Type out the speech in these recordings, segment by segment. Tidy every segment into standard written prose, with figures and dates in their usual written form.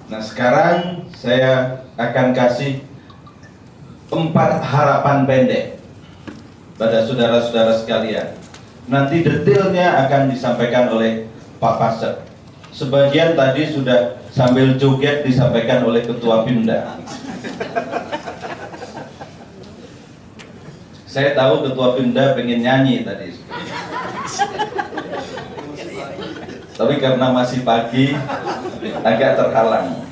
Nah, sekarang saya akan kasih 4 harapan pendek pada saudara-saudara sekalian. Nanti detailnya akan disampaikan oleh Pak Pasek. Sebagian tadi sudah sambil joget disampaikan oleh Ketua Pimda. Saya tahu Ketua Pimda pengen nyanyi tadi, tapi karena masih pagi agak terhalang.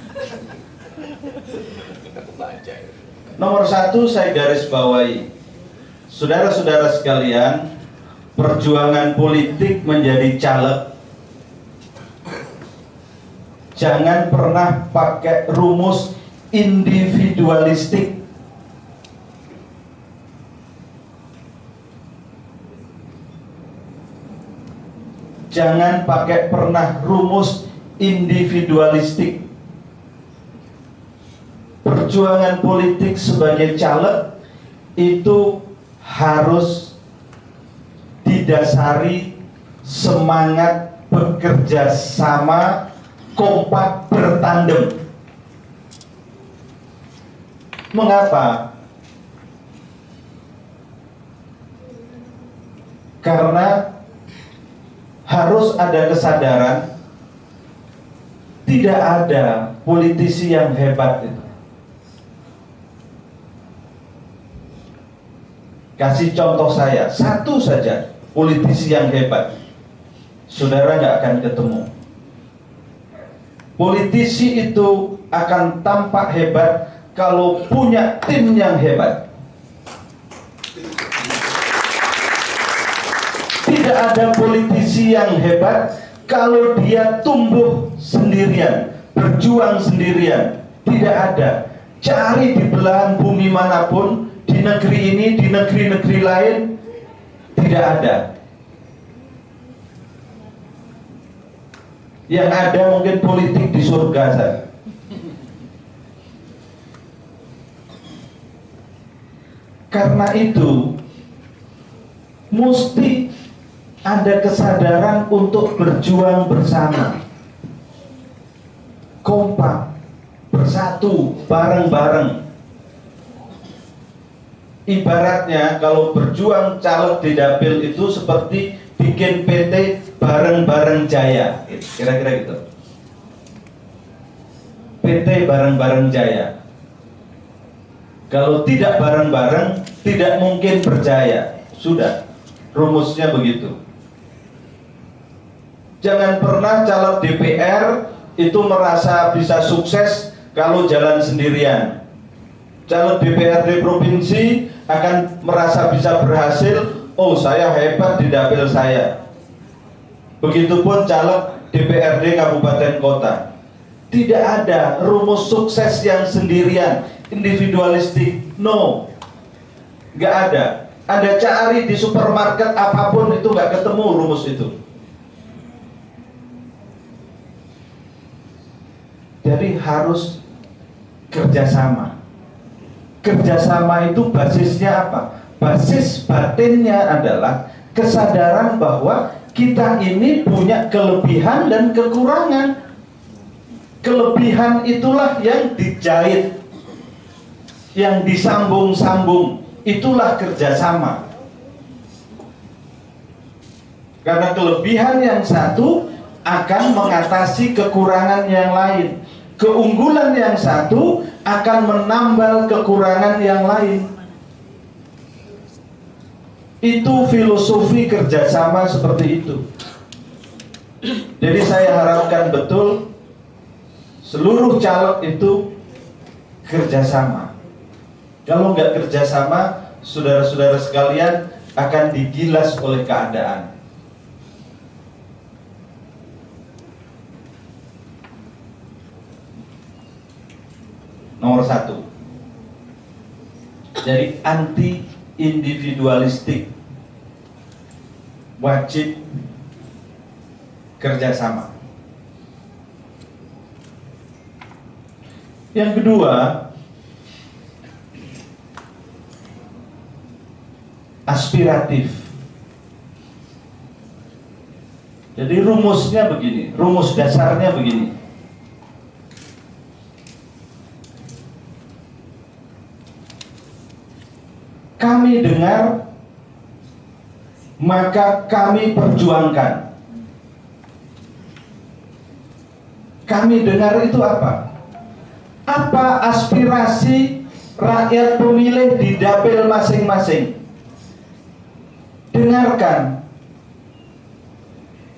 Nomor 1 saya garis bawahi, saudara-saudara sekalian, perjuangan politik menjadi caleg jangan pernah pakai rumus individualistik. Jangan pakai pernah rumus individualistik. Perjuangan politik sebagai caleg itu harus didasari semangat bekerja sama, kompak, bertandem. Mengapa? Karena harus ada kesadaran tidak ada politisi yang hebat itu. Kasih contoh saya, satu saja politisi yang hebat, saudara nggak akan ketemu. Politisi itu akan tampak hebat kalau punya tim yang hebat. Tidak ada politisi yang hebat kalau dia tumbuh sendirian, berjuang sendirian. Tidak ada. Cari di belahan bumi manapun, di negeri ini, di negeri-negeri lain, tidak ada. Yang ada mungkin politik di surga saja. Karena itu, mesti ada kesadaran untuk berjuang bersama, kompak, bersatu, bareng-bareng. Ibaratnya kalau berjuang caleg di dapil itu seperti bikin PT bareng-bareng jaya, kira-kira gitu. PT bareng-bareng jaya. Kalau tidak bareng-bareng, tidak mungkin berjaya. Sudah, rumusnya begitu. Jangan pernah caleg DPR itu merasa bisa sukses kalau jalan sendirian. Caleg DPRD provinsi akan merasa bisa berhasil, oh saya hebat di dapil saya. Begitupun caleg DPRD kabupaten kota. Tidak ada rumus sukses yang sendirian, individualistik. No, nggak ada. Anda cari di supermarket apapun itu nggak ketemu rumus itu. Jadi harus kerjasama. Kerjasama itu basisnya apa? Basis batinnya adalah kesadaran bahwa kita ini punya kelebihan dan kekurangan. Kelebihan itulah yang dijahit, yang disambung-sambung. Itulah kerjasama. Karena kelebihan yang satu akan mengatasi kekurangan yang lain. Keunggulan yang satu akan menambal kekurangan yang lain. Itu filosofi kerjasama seperti itu. Jadi saya harapkan betul seluruh caleg itu kerjasama. Kalau nggak kerjasama, saudara-saudara sekalian akan digilas oleh keadaan. Nomor 1. Jadi anti individualistik, wajib kerjasama. Yang kedua, aspiratif. Jadi rumusnya begini, rumus dasarnya begini. kami dengar, maka kami perjuangkan. Kami dengar itu apa? Apa aspirasi rakyat pemilih di dapil masing-masing? Dengarkan,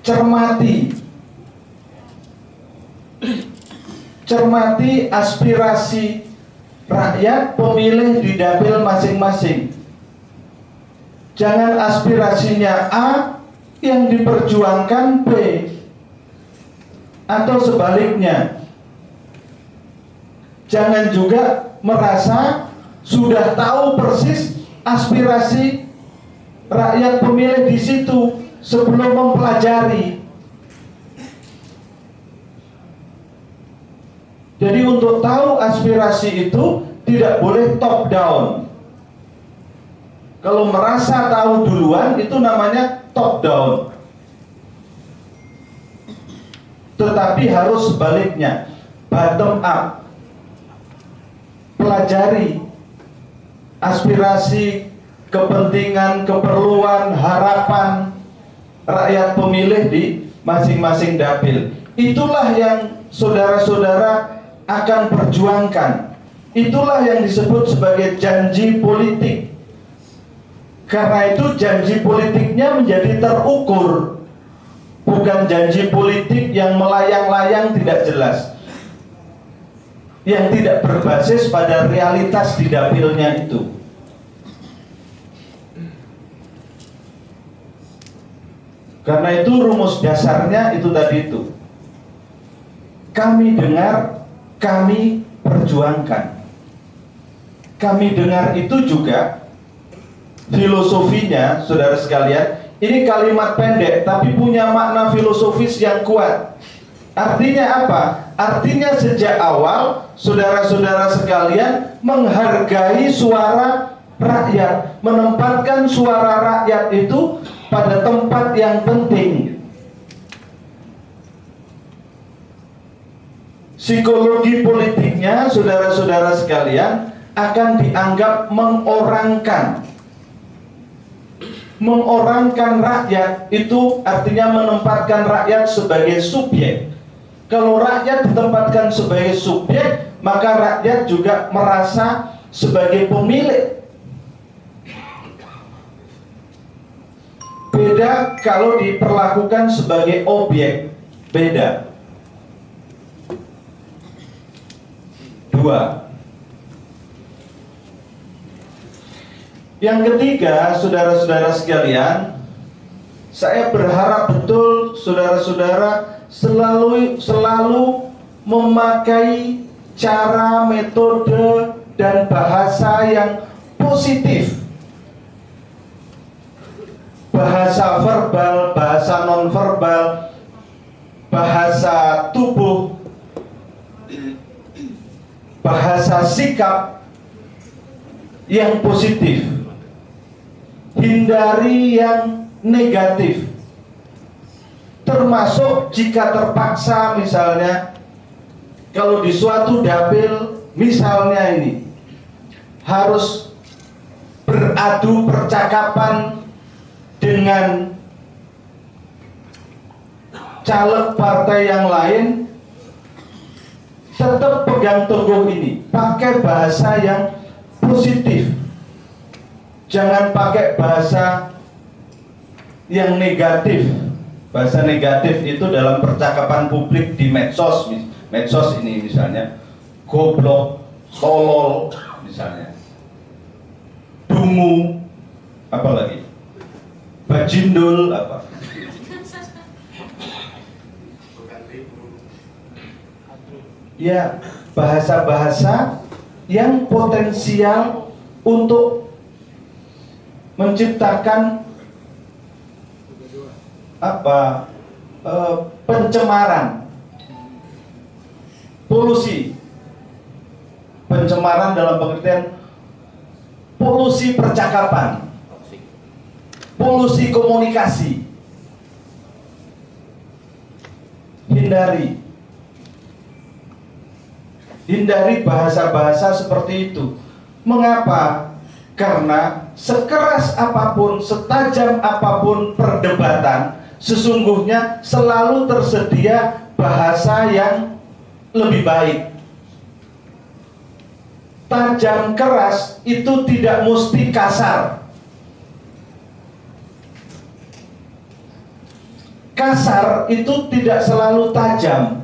cermati aspirasi rakyat pemilih di dapil masing-masing. Jangan aspirasinya A yang diperjuangkan B, atau sebaliknya. Jangan juga merasa sudah tahu persis aspirasi rakyat pemilih di situ sebelum mempelajari. Jadi untuk tahu aspirasi itu tidak boleh top down. Kalau merasa tahu duluan itu namanya top down. Tetapi harus sebaliknya, bottom up. Pelajari aspirasi, kepentingan, keperluan, harapan rakyat pemilih di masing-masing dapil. Itulah yang saudara-saudara akan perjuangkan. Itulah yang disebut sebagai janji politik. Karena itu janji politiknya menjadi terukur, bukan janji politik yang melayang-layang tidak jelas, yang tidak berbasis pada realitas di dapilnya itu. Karena itu rumus dasarnya itu tadi itu. Kami dengar, kami perjuangkan. Kami dengar itu juga filosofinya, saudara sekalian, ini kalimat pendek tapi punya makna filosofis yang kuat. Artinya apa? Artinya sejak awal saudara-saudara sekalian menghargai suara rakyat, menempatkan suara rakyat itu pada tempat yang penting. Psikologi politiknya saudara-saudara sekalian akan dianggap mengorangkan. Mengorangkan rakyat itu artinya menempatkan rakyat sebagai subjek. Kalau rakyat ditempatkan sebagai subjek, maka rakyat juga merasa sebagai pemilik. Beda kalau diperlakukan sebagai objek, beda. Dua. Yang ketiga, saudara-saudara sekalian, saya berharap betul saudara-saudara selalu memakai cara, metode, dan bahasa yang positif. Bahasa verbal, bahasa nonverbal, bahasa tubuh, bahasa sikap yang positif. Hindari yang negatif. Termasuk jika terpaksa, misalnya kalau di suatu dapil misalnya ini harus beradu percakapan dengan caleg partai yang lain, tetap pegang teguh ini, pakai bahasa yang positif. Jangan pakai bahasa yang negatif. Bahasa negatif itu dalam percakapan publik di medsos ini misalnya goblok, tolol misalnya, dungu, apa lagi, bajindul, apa. Ya, bahasa-bahasa yang potensial untuk menciptakan pencemaran, polusi, pencemaran dalam pengertian polusi percakapan, polusi komunikasi. Hindari bahasa-bahasa seperti itu. Mengapa? Karena sekeras apapun, setajam apapun perdebatan, sesungguhnya selalu tersedia bahasa yang lebih baik. Tajam keras itu tidak mesti kasar. Kasar itu tidak selalu tajam.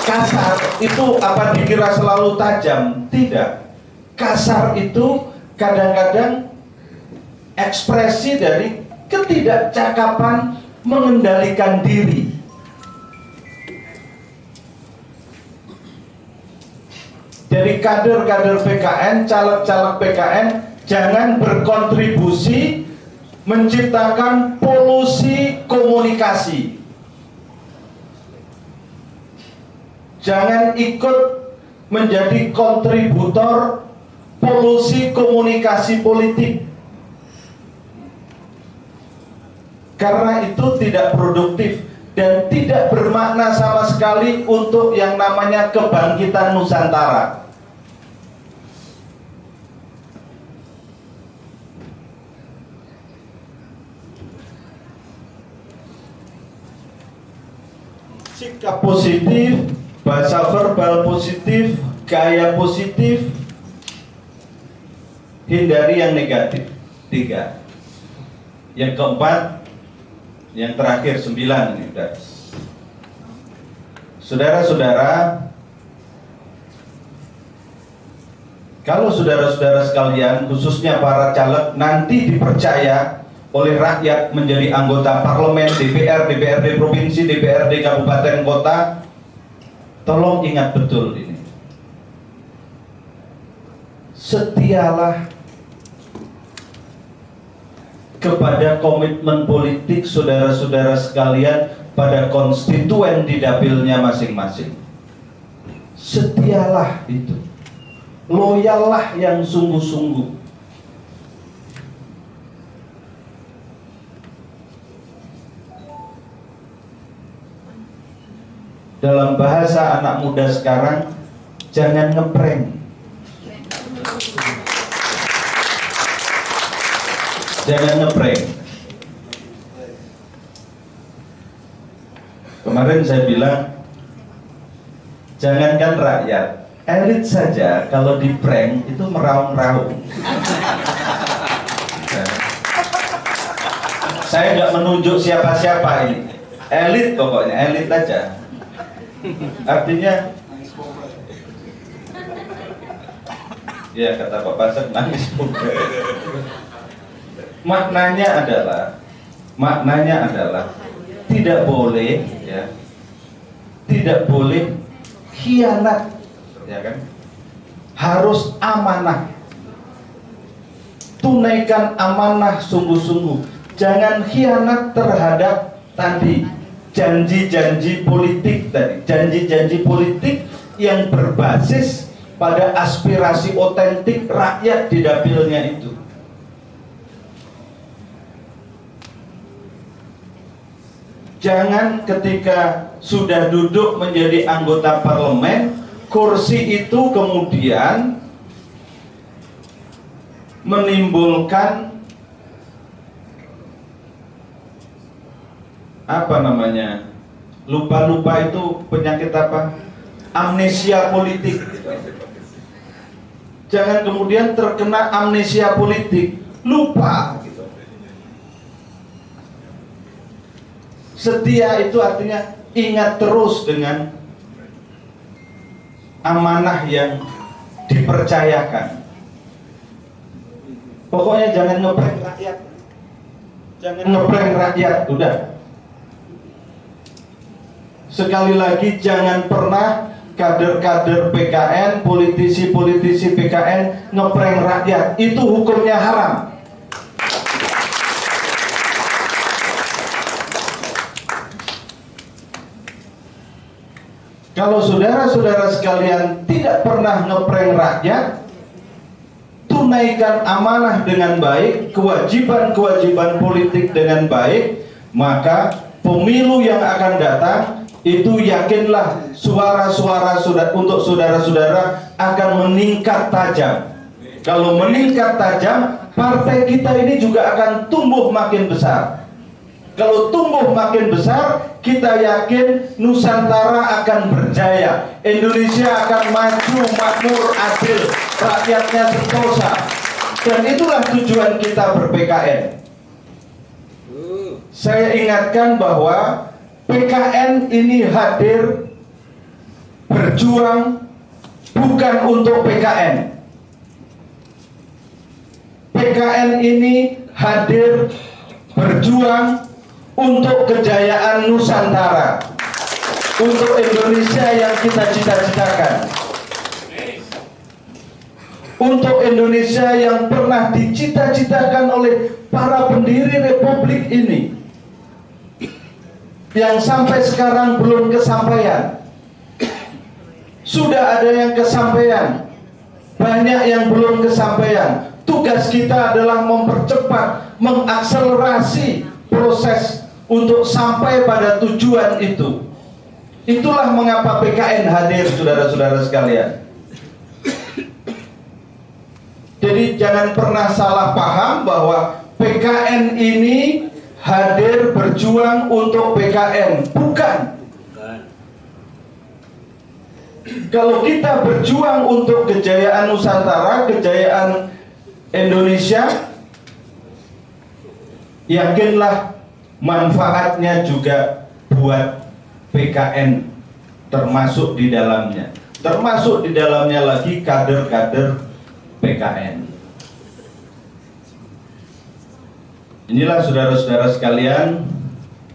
Kasar itu apa dikira selalu tajam? Tidak. Kasar itu kadang-kadang ekspresi dari ketidakcakapan mengendalikan diri. Dari kader-kader PKN, caleg-caleg PKN, jangan berkontribusi menciptakan polusi komunikasi. Jangan ikut menjadi kontributor polusi komunikasi politik, karena itu tidak produktif dan tidak bermakna sama sekali untuk yang namanya kebangkitan Nusantara. Sikap positif, bahasa verbal positif, gaya positif, hindari yang negatif. 3. Yang keempat, yang terakhir 9 ini udah. Saudara-saudara, kalau saudara-saudara sekalian, khususnya para caleg, nanti dipercaya oleh rakyat menjadi anggota parlemen, DPR, DPRD provinsi, DPRD kabupaten kota, tolong ingat betul ini. Setialah kepada komitmen politik saudara-saudara sekalian pada konstituen di dapilnya masing-masing. Setialah itu. Loyallah yang sungguh-sungguh. Dalam bahasa anak muda sekarang, jangan ngeprank. Jangan ngeprank. Kemarin saya bilang, jangankan rakyat, elit saja kalau di prank itu meraung-raung. Saya nggak menunjuk siapa-siapa ini, elit pokoknya, elit aja. Artinya, ya kata Pak Pasek, nangis juga. Maknanya adalah tidak boleh, ya, tidak boleh khianat, ya kan? Harus amanah. Tunaikan amanah sungguh-sungguh. Jangan khianat terhadap tadi janji-janji politik tadi, janji-janji politik yang berbasis pada aspirasi otentik rakyat di dapilnya itu. Jangan ketika sudah duduk menjadi anggota parlemen, kursi itu kemudian menimbulkan apa namanya, lupa-lupa itu penyakit apa? Amnesia politik. Jangan kemudian terkena amnesia politik, lupa gitu. Setia itu artinya ingat terus dengan amanah yang dipercayakan. Pokoknya jangan ngeprank rakyat. Jangan ngeprank rakyat, udah. Sekali lagi, jangan pernah kader-kader PKN, politisi-politisi PKN ngeprank rakyat. Itu hukumnya haram. Kalau saudara-saudara sekalian tidak pernah ngeprank rakyat, tunaikan amanah dengan baik, kewajiban-kewajiban politik dengan baik, maka pemilu yang akan datang itu yakinlah suara-suara untuk saudara-saudara akan meningkat tajam. Kalau meningkat tajam, partai kita ini juga akan tumbuh makin besar. Kalau tumbuh makin besar, kita yakin Nusantara akan berjaya. Indonesia akan maju, makmur, adil, rakyatnya sentosa. Dan itulah tujuan kita ber-PKN. Saya ingatkan bahwa PKN ini hadir berjuang bukan untuk PKN. PKN ini hadir berjuang untuk kejayaan Nusantara, untuk Indonesia yang kita cita-citakan, untuk Indonesia yang pernah dicita-citakan oleh para pendiri Republik ini, yang sampai sekarang belum kesampaian. Sudah ada yang kesampaian, banyak yang belum kesampaian. Tugas kita adalah mempercepat, mengakselerasi proses untuk sampai pada tujuan itu. Itulah mengapa PKN hadir, saudara-saudara sekalian. Jadi jangan pernah salah paham bahwa PKN ini hadir berjuang untuk PKN. Bukan. Kalau kita berjuang untuk kejayaan Nusantara, kejayaan Indonesia, yakinlah manfaatnya juga buat PKN, termasuk di dalamnya. Termasuk di dalamnya lagi kader-kader PKN. Inilah saudara-saudara sekalian,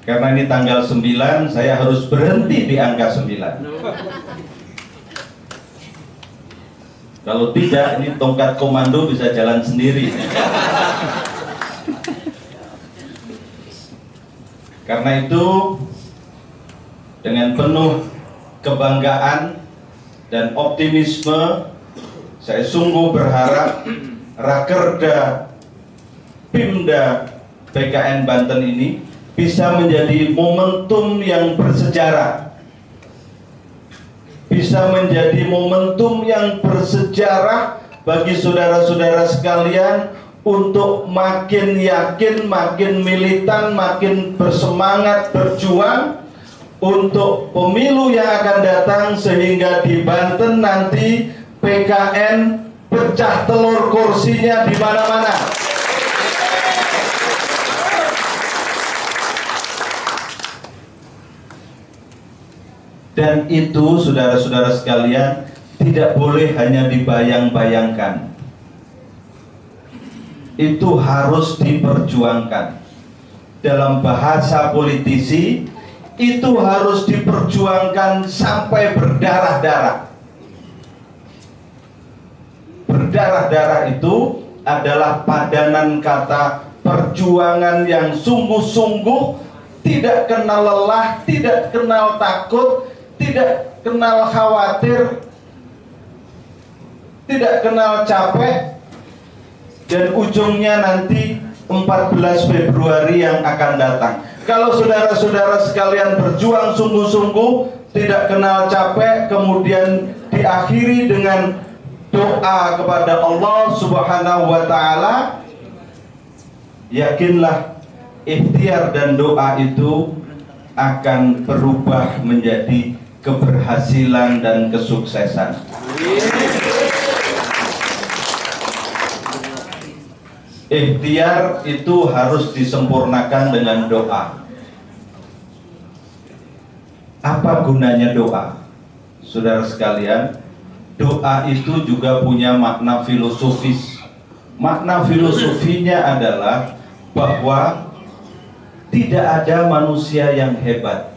karena ini tanggal 9, saya harus berhenti di angka 9. Kalau tidak, ini tongkat komando bisa jalan sendiri. Karena itu, dengan penuh kebanggaan dan optimisme, saya sungguh berharap Rakerda Pimda PKN Banten ini bisa menjadi momentum yang bersejarah, bisa menjadi momentum yang bersejarah bagi saudara-saudara sekalian untuk makin yakin, makin militan, makin bersemangat berjuang untuk pemilu yang akan datang, sehingga di Banten nanti PKN pecah telur kursinya di mana-mana. Dan itu, saudara-saudara sekalian, tidak boleh hanya dibayang-bayangkan. Itu harus diperjuangkan. Dalam bahasa politisi, itu harus diperjuangkan sampai berdarah-darah. Berdarah-darah itu adalah padanan kata perjuangan yang sungguh-sungguh, tidak kenal lelah, tidak kenal takut, tidak kenal khawatir, tidak kenal capek, dan ujungnya nanti 14 Februari yang akan datang. Kalau saudara-saudara sekalian berjuang sungguh-sungguh, tidak kenal capek, kemudian diakhiri dengan doa kepada Allah Subhanahu wa Ta'ala, yakinlah ikhtiar dan doa itu akan berubah menjadi keberhasilan dan kesuksesan. Ikhtiar itu harus disempurnakan dengan doa. Apa gunanya doa? Saudara sekalian, doa itu juga punya makna filosofis. Makna filosofinya adalah bahwa tidak ada manusia yang hebat.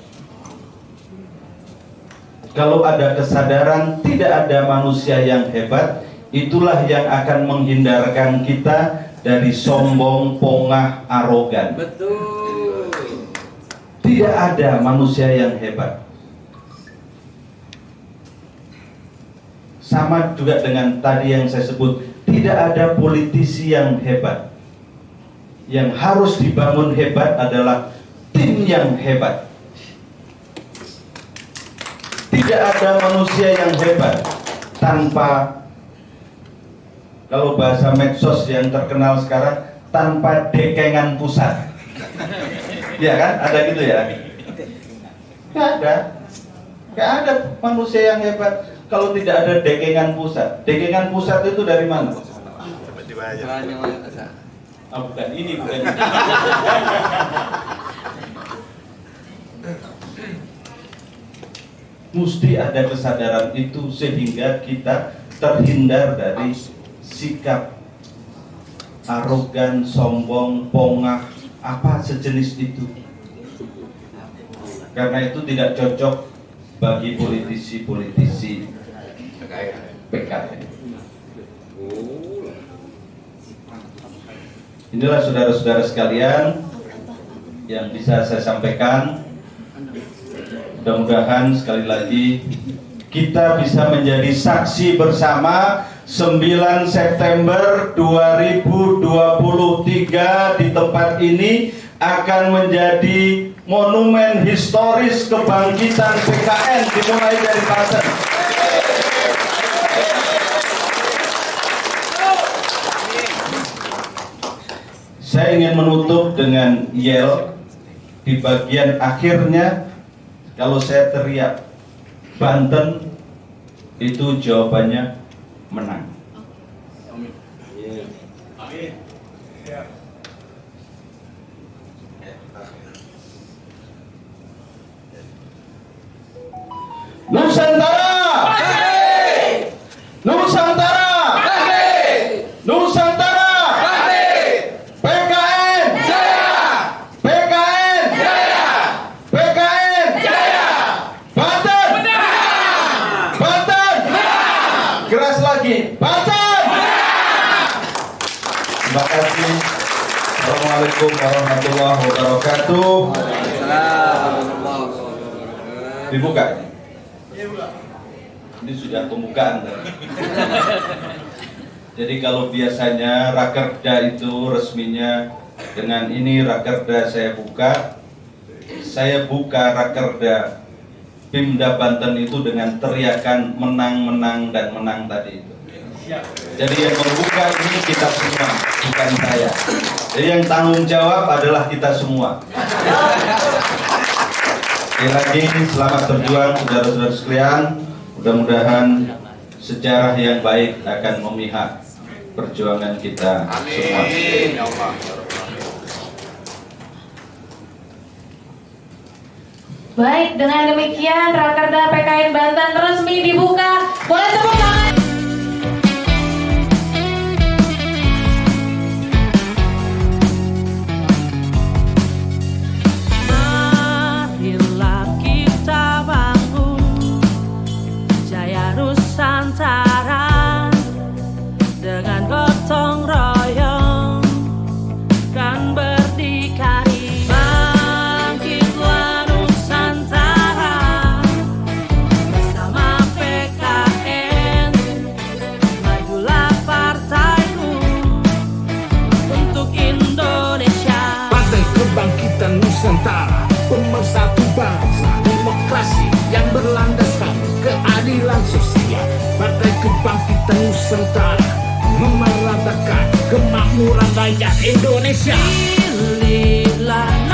Kalau ada kesadaran tidak ada manusia yang hebat, itulah yang akan menghindarkan kita dari sombong, pongah, arogan. Betul. Tidak ada manusia yang hebat. Sama juga dengan tadi yang saya sebut, tidak ada politisi yang hebat. Yang harus dibangun hebat adalah tim yang hebat. Tidak ada manusia yang hebat tanpa, kalau bahasa medsos yang terkenal sekarang, tanpa dekengan pusat. Ya kan, ada gitu ya? Gak ada manusia yang hebat kalau tidak ada dekengan pusat. Dekengan pusat itu dari mana? Bukan ini, bukan ini. Mesti ada kesadaran itu sehingga kita terhindar dari sikap arogan, sombong, pongah, apa sejenis itu. Karena itu tidak cocok bagi politisi-politisi PKN. Inilah saudara-saudara sekalian yang bisa saya sampaikan. Mudah-mudahan sekali lagi kita bisa menjadi saksi bersama 9 September 2023 di tempat ini akan menjadi monumen historis kebangkitan PKN dimulai dari Banten. Saya ingin menutup dengan yel di bagian akhirnya. Kalau saya teriak Banten, itu jawabannya menang. Amin. Amin. Nusantara, Nusantara, Nusantara, PKN Jaya, PKN Jaya, PKN Jaya, Banten, Banten, keras lagi, Banten. Terima kasih. Assalamualaikum warahmatullahi wabarakatuh. Dibuka. Ini sudah pembukaan. Jadi kalau biasanya Rakerda itu resminya dengan ini Rakerda saya buka Rakerda Pimda Banten itu dengan teriakan menang, menang, dan menang tadi itu. Jadi yang membuka ini kita semua, bukan saya. Jadi yang tanggung jawab adalah kita semua. Sekali lagi selamat berjuang saudara-saudara sekalian. Mudah-mudahan sejarah yang baik akan memihak perjuangan kita semua. Amin. Baik, dengan demikian Rakerda PKN Banten resmi dibuka. Boleh tepuk tangan. Nusantara, pemersatu bangsa, demokrasi yang berlandaskan keadilan sosial. Partai Kebangkitan Nusantara memeratakan kemakmuran rakyat Indonesia. Pilihlah